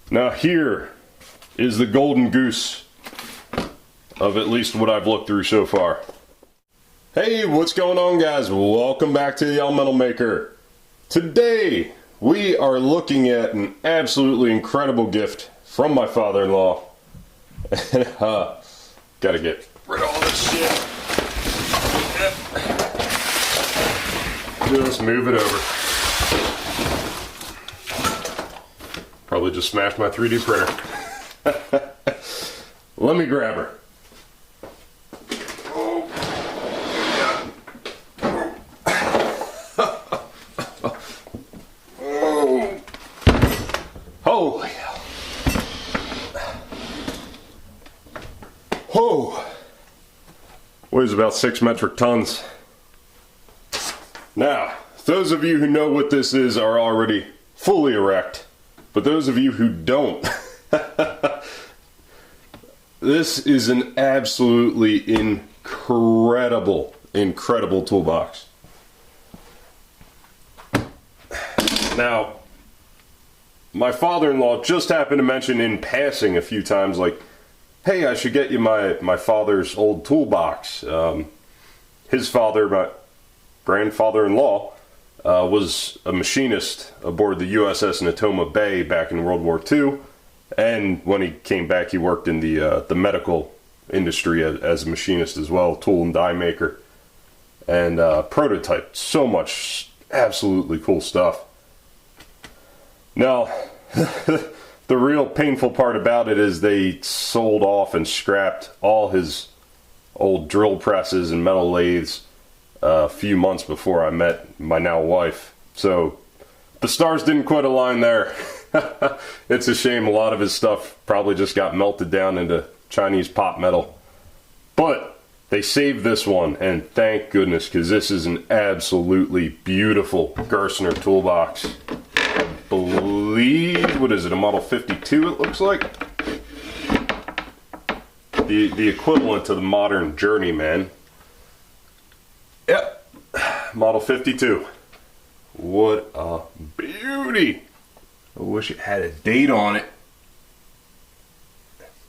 Now here is the golden goose of at least what I've looked through so far. Hey, what's going on, guys? Welcome back to the Elemental Maker. Today we are looking at an absolutely incredible gift from my father-in-law. Gotta get rid of all this shit. Just move it over. Probably just smashed my 3D printer. Let me grab her. Holy hell. Whoa. Weighs about 6 metric tons. Now, those of you who know what this is are already fully erect. But those of you who don't, this is an absolutely incredible toolbox. Now, my father-in-law just happened to mention in passing a few times, like, hey, I should get you my father's old toolbox. His father, my grandfather-in-law, was a machinist aboard the USS Natoma Bay back in World War II, and when he came back, he worked in the medical industry as a machinist as well, tool and die maker, and prototyped so much absolutely cool stuff. Now, the real painful part about it is they sold off and scrapped all his old drill presses and metal lathes a few months before I met my now wife. So the stars didn't quite align there. It's a shame. A lot of his stuff probably just got melted down into Chinese pot metal. But they saved this one, and thank goodness, because this is an absolutely beautiful Gerstner toolbox. I believe, what is it, a model 52 it looks like? The equivalent to the modern Journeyman. Yep, model 52. What a beauty. I wish it had a date on it.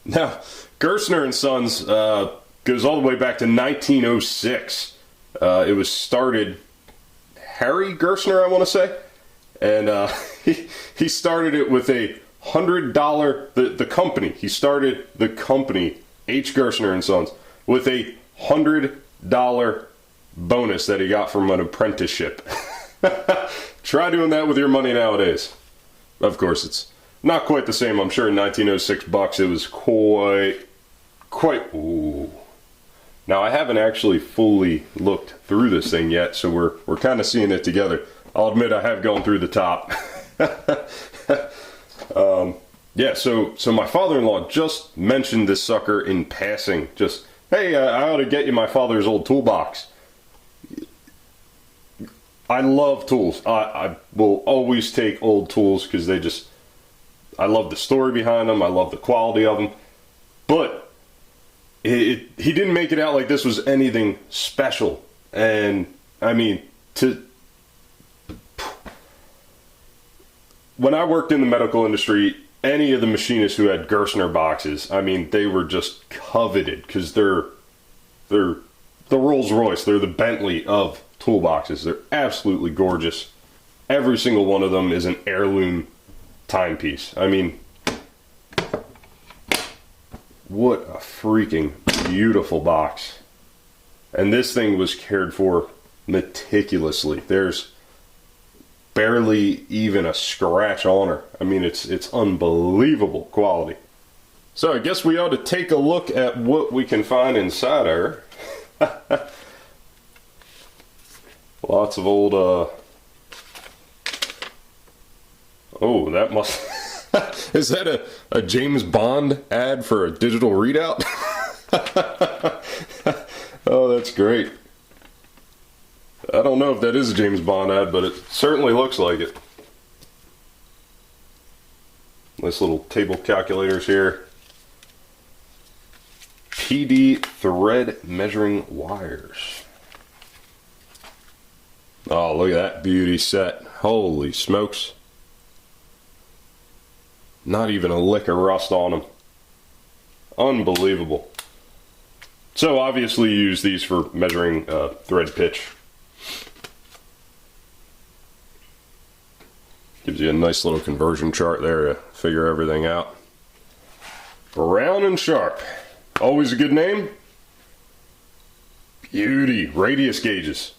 Now, Gerstner & Sons goes all the way back to 1906. It was started, Harry Gerstner, I want to say. And he started it with a $100, the company. He started the company, H. Gerstner & Sons, with a $100 bonus that he got from an apprenticeship. Try doing that with your money nowadays. Of course, it's not quite the same. I'm sure in 1906 bucks it was quite. Ooh. Now I haven't actually fully looked through this thing yet, so we're kind of seeing it together. I'll admit I have gone through the top. Yeah, so my father-in-law just mentioned this sucker in passing. Just, hey, I ought to get you my father's old toolbox. I love tools. I will always take old tools because I love the story behind them. I love the quality of them. But he didn't make it out like this was anything special. And I mean, when I worked in the medical industry, any of the machinists who had Gerstner boxes, I mean, they were just coveted because they're the Rolls Royce, they're the Bentley of toolboxes. They're absolutely gorgeous. Every single one of them is an heirloom timepiece. I mean, what a freaking beautiful box. And this thing was cared for meticulously. There's barely even a scratch on her. I mean, it's unbelievable quality. So I guess we ought to take a look at what we can find inside her. Lots of old, oh, that must, is that a James Bond ad for a digital readout? Oh, that's great. I don't know if that is a James Bond ad, but it certainly looks like it. Nice little table calculators here. PD thread measuring wires. Oh, look at that beauty set. Holy smokes. Not even a lick of rust on them. Unbelievable. So obviously you use these for measuring thread pitch. Gives you a nice little conversion chart there to figure everything out. Brown and Sharp. Always a good name. Beauty. Radius gauges.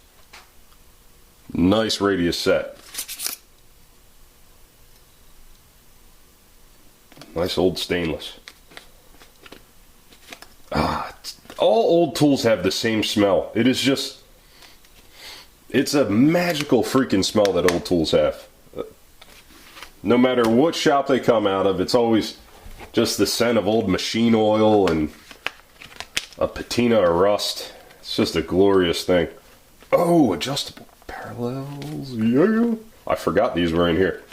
Nice radius set. Nice old stainless. All old tools have the same smell. It is just, it's a magical freaking smell that old tools have. No matter what shop they come out of, it's always just the scent of old machine oil and a patina or rust. It's just a glorious thing. Oh, adjustable parallels. Yeah. I forgot these were in here.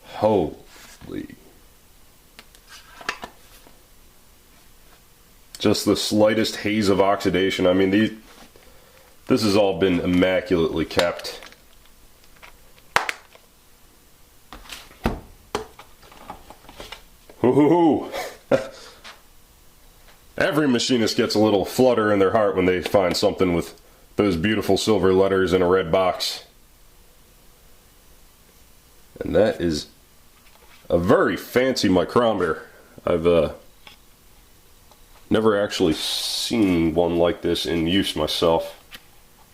Holy. Just the slightest haze of oxidation. I mean, this has all been immaculately kept. Ooh. Every machinist gets a little flutter in their heart when they find something with those beautiful silver letters in a red box. And that is a very fancy micrometer. I've never actually seen one like this in use myself.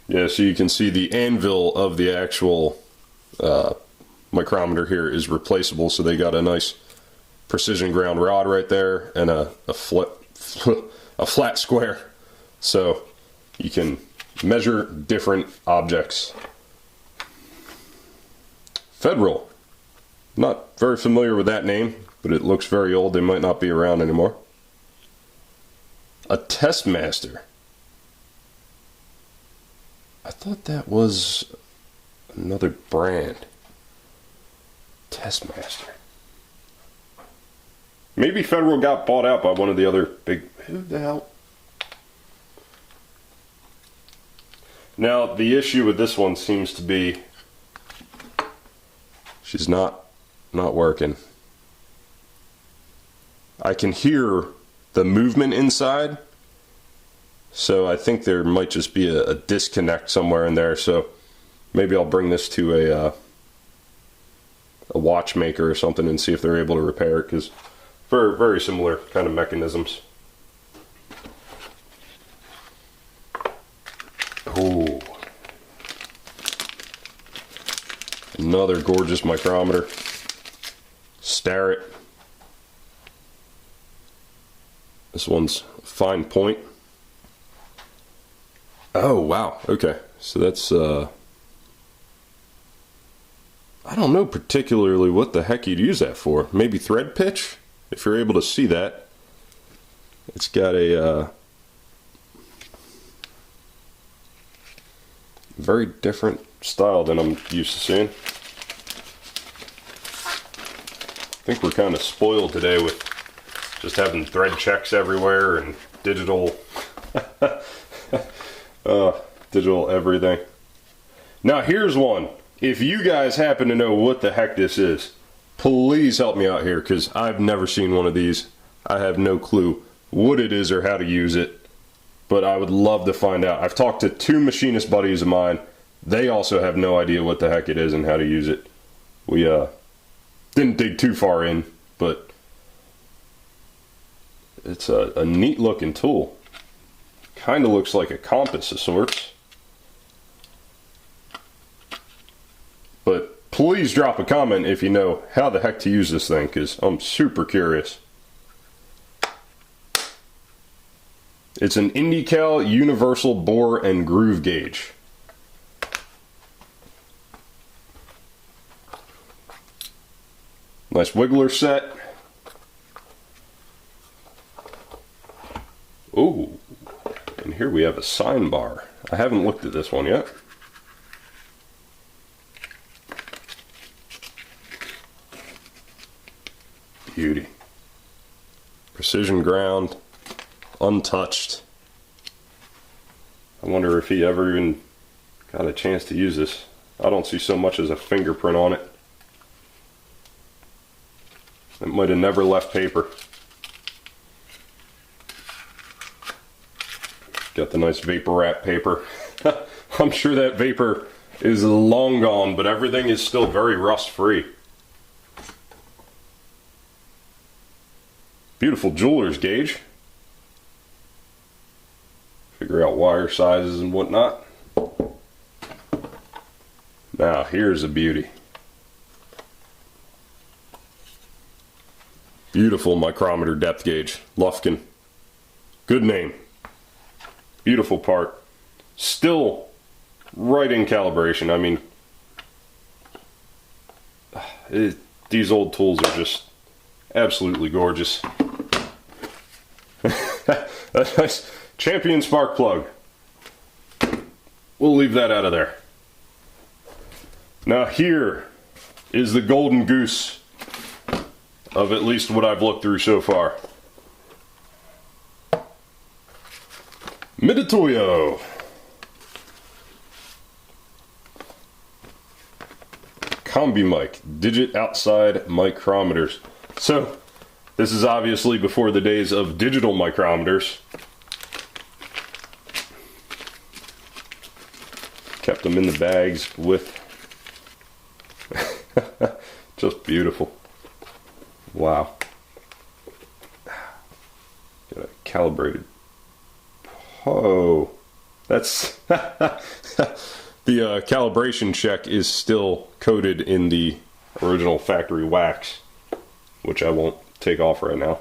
Yeah, so you can see the anvil of the actual micrometer here is replaceable, so they got a nice precision ground rod right there and a flat square, so you can measure different objects. Federal. Not very familiar with that name, but it looks very old. They might not be around anymore. A Testmaster. I thought that was another brand. Testmaster. Maybe Federal got bought out by one of the other big... Who the hell? Now, the issue with this one seems to be... She's not working. I can hear the movement inside, so I think there might just be a disconnect somewhere in there, so maybe I'll bring this to a watchmaker or something and see if they're able to repair it, because very, very similar kind of mechanisms. Oh, another gorgeous micrometer. Starrett. This one's fine point. Oh, wow. Okay. So that's, I don't know particularly what the heck you'd use that for. Maybe thread pitch? If you're able to see that. It's got a very different style than I'm used to seeing. I think we're kind of spoiled today with just having thread checks everywhere and digital digital everything. Now here's one. If you guys happen to know what the heck this is, please help me out here, because I've never seen one of these. I have no clue what it is or how to use it, but I would love to find out. I've talked to 2 machinist buddies of mine. They also have no idea what the heck it is and how to use it. We didn't dig too far in, but it's a neat looking tool. Kind of looks like a compass of sorts. But please drop a comment if you know how the heck to use this thing, because I'm super curious. It's an IndyCal Universal Bore and Groove Gauge. Nice wiggler set. Ooh, and here we have a sign bar. I haven't looked at this one yet. Beauty. Precision ground, untouched. I wonder if he ever even got a chance to use this. I don't see so much as a fingerprint on it. It might have never left paper. Got the nice vapor wrap paper. I'm sure that vapor is long gone, but everything is still very rust free. Beautiful jeweler's gauge. Figure out wire sizes and whatnot. Now here's a beauty. Beautiful micrometer depth gauge. Lufkin. Good name. Beautiful part. Still right in calibration. I mean, these old tools are just absolutely gorgeous. A nice Champion spark plug. We'll leave that out of there. Now here is the golden goose of at least what I've looked through so far. Mitutoyo. Combi mic, digit outside micrometers. So this is obviously before the days of digital micrometers. Kept them in the bags with just beautiful. Wow. Got a calibrated. Oh, that's the calibration check is still coated in the original factory wax, which I won't take off right now.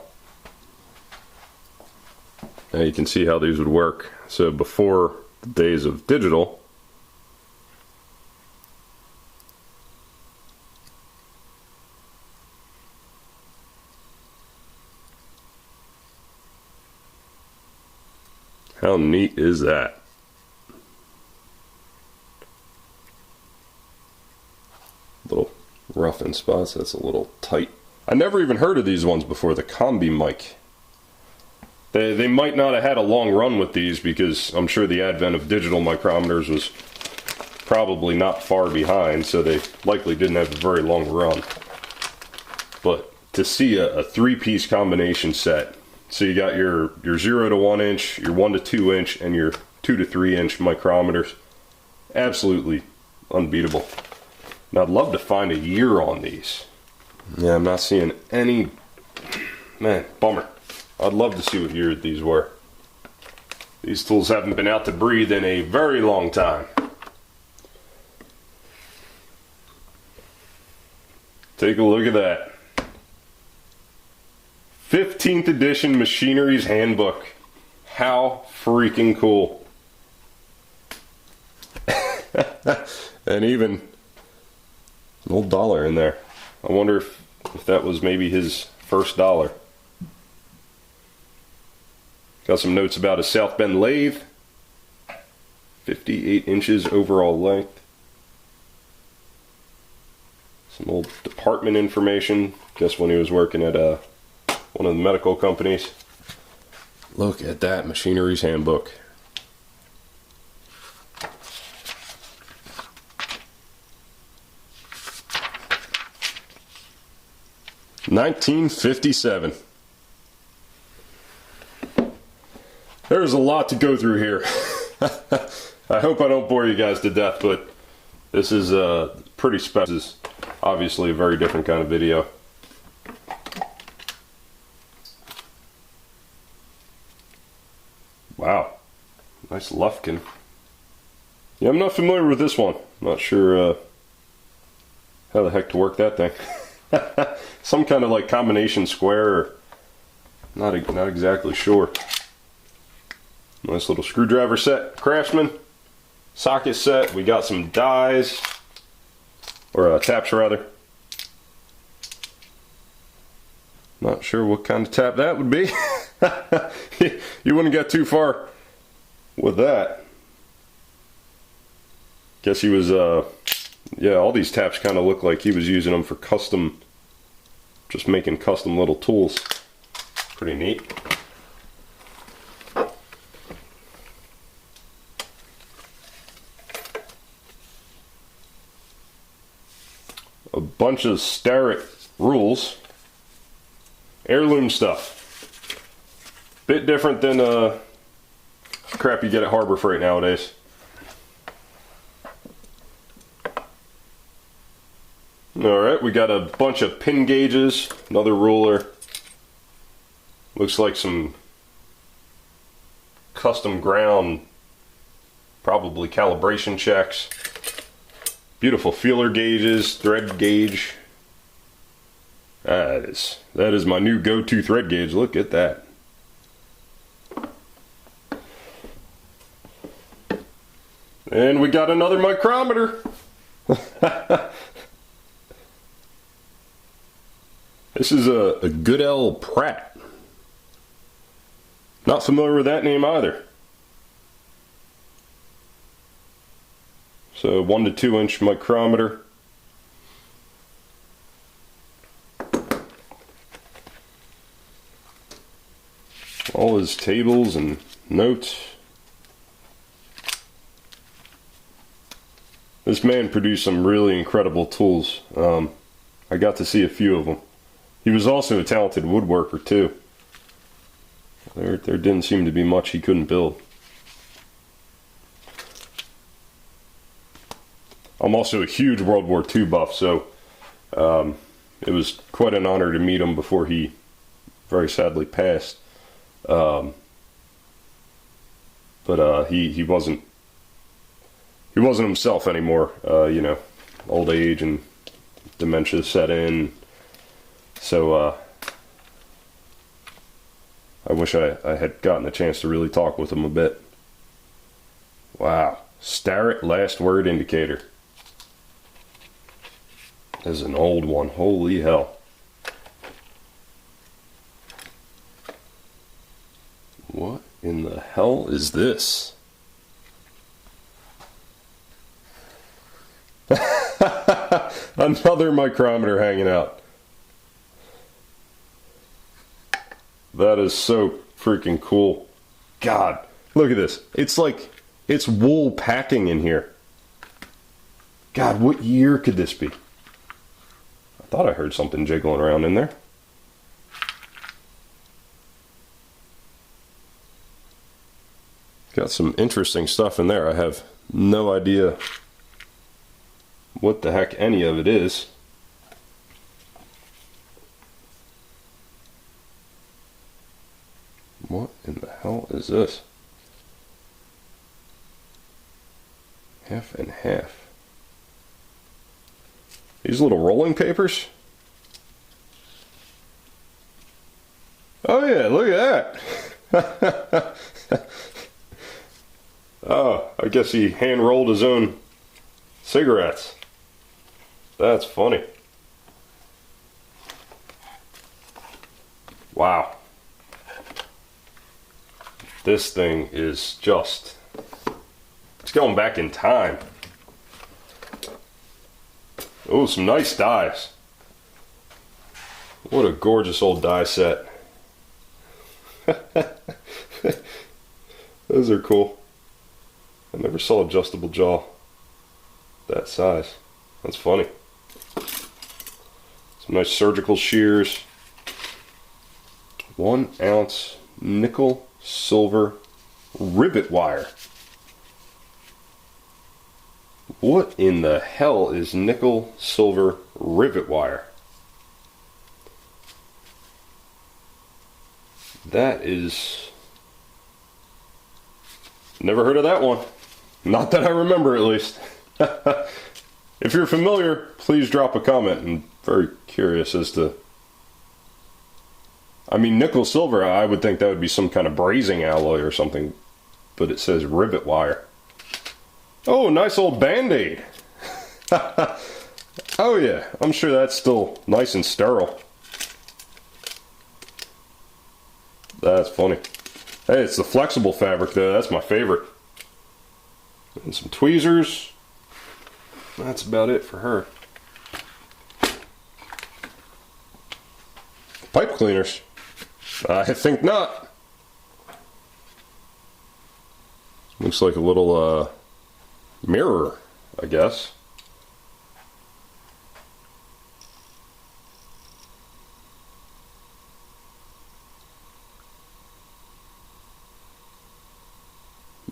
Now you can see how these would work. So before the days of digital, how neat is that? Little rough in spots, that's a little tight. I never even heard of these ones before, the combi mic. They might not have had a long run with these because I'm sure the advent of digital micrometers was probably not far behind, so they likely didn't have a very long run. But to see a three-piece combination set, so you got your 0 to 1 inch, your 1 to 2 inch, and your 2 to 3 inch micrometers. Absolutely unbeatable. Now I'd love to find a year on these. Yeah, I'm not seeing any. Man, bummer. I'd love to see what year these were. These tools haven't been out to breathe in a very long time. Take a look at that. 15th edition Machinery's Handbook. How freaking cool. And even an old dollar in there. I wonder if that was maybe his first dollar. Got some notes about a South Bend lathe. 58 inches overall length. Some old department information. Guess when he was working at one of the medical companies. Look at that Machinery's Handbook. $1957. There's a lot to go through here. I hope I don't bore you guys to death, but this is pretty special. This is obviously a very different kind of video. Wow, nice Lufkin. Yeah, I'm not familiar with this one. Not sure how the heck to work that thing. Some kind of like combination square, or not exactly sure. Nice little screwdriver set, Craftsman. Socket set, we got some dies, or taps rather. Not sure what kind of tap that would be. You wouldn't get too far with that. Guess he was, yeah, all these taps kind of look like he was using them for custom, just making custom little tools. Pretty neat. A bunch of Starrett rules. heirloom stuff. Bit different than crap you get at Harbor Freight nowadays. Alright, we got a bunch of pin gauges, another ruler. Looks like some custom ground, probably calibration checks. Beautiful feeler gauges, thread gauge. That is my new go-to thread gauge. Look at that. And we got another micrometer. This is a Goodell Pratt. Not familiar with that name either. So 1 to 2 inch micrometer. All his tables and notes. This man produced some really incredible tools. I got to see a few of them. He was also a talented woodworker too. There didn't seem to be much he couldn't build. I'm also a huge World War II buff, so it was quite an honor to meet him before he very sadly passed. But he wasn't himself anymore. You know, old age and dementia set in. So I wish I had gotten a chance to really talk with him a bit. Wow. Starrett last word indicator. This is an old one. Holy hell. What in the hell is this? Another micrometer hanging out. That is so freaking cool. God, look at this. It's like, it's wool packing in here. God, what year could this be? I thought I heard something jiggling around in there. Got some interesting stuff in there. I have no idea what the heck any of it is. What in the hell is this? Half and half. These little rolling papers? Oh yeah, look at that! Oh, I guess he hand rolled his own cigarettes. That's funny. Wow. This thing is just, it's going back in time. Oh, some nice dies. What a gorgeous old die set. Those are cool. I never saw adjustable jaw that size. That's funny. Some nice surgical shears. 1 ounce nickel silver rivet wire. What in the hell is nickel silver rivet wire? That is... Never heard of that one. Not that I remember, at least. If you're familiar, please drop a comment. I'm very curious as to... I mean, nickel silver, I would think that would be some kind of brazing alloy or something. But it says rivet wire. Oh, nice old Band-Aid. Oh yeah, I'm sure that's still nice and sterile. That's funny. Hey, it's the flexible fabric though, that's my favorite. And some tweezers. That's about it for her. Pipe cleaners? I think not. Looks like a little mirror, I guess.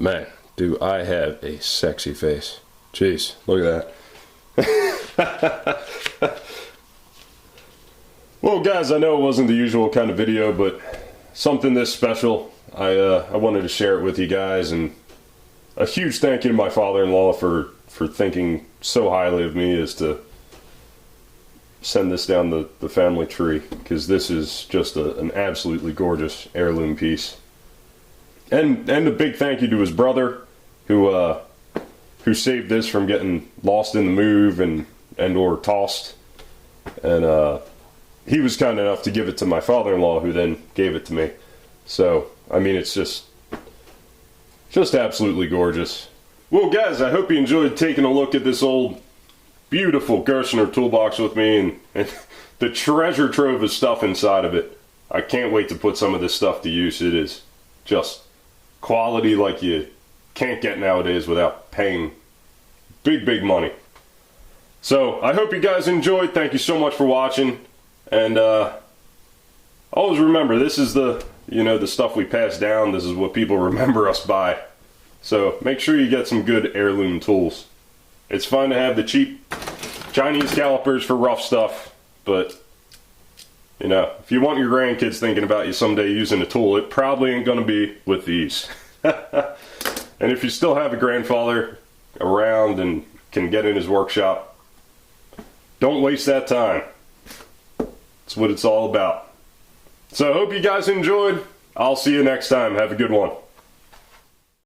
Man, do I have a sexy face. Jeez, look at that. Well, guys, I know it wasn't the usual kind of video, but something this special. I wanted to share it with you guys, and a huge thank you to my father-in-law for thinking so highly of me as to send this down the family tree, because this is just an absolutely gorgeous heirloom piece. And a big thank you to his brother, who saved this from getting lost in the move and or tossed. And he was kind enough to give it to my father-in-law, who then gave it to me. So, I mean, it's just absolutely gorgeous. Well, guys, I hope you enjoyed taking a look at this old, beautiful Gerstner toolbox with me, and the treasure trove of stuff inside of it. I can't wait to put some of this stuff to use. It is just quality like you can't get nowadays without paying big money. So, I hope you guys enjoyed. Thank you so much for watching. And always remember, this is the stuff we pass down. This is what people remember us by. So make sure you get some good heirloom tools. It's fine to have the cheap Chinese calipers for rough stuff, but if you want your grandkids thinking about you someday using a tool, it probably ain't gonna be with these. And if you still have a grandfather around and can get in his workshop, don't waste that time. That's what it's all about. So I hope you guys enjoyed. I'll see you next time. Have a good one.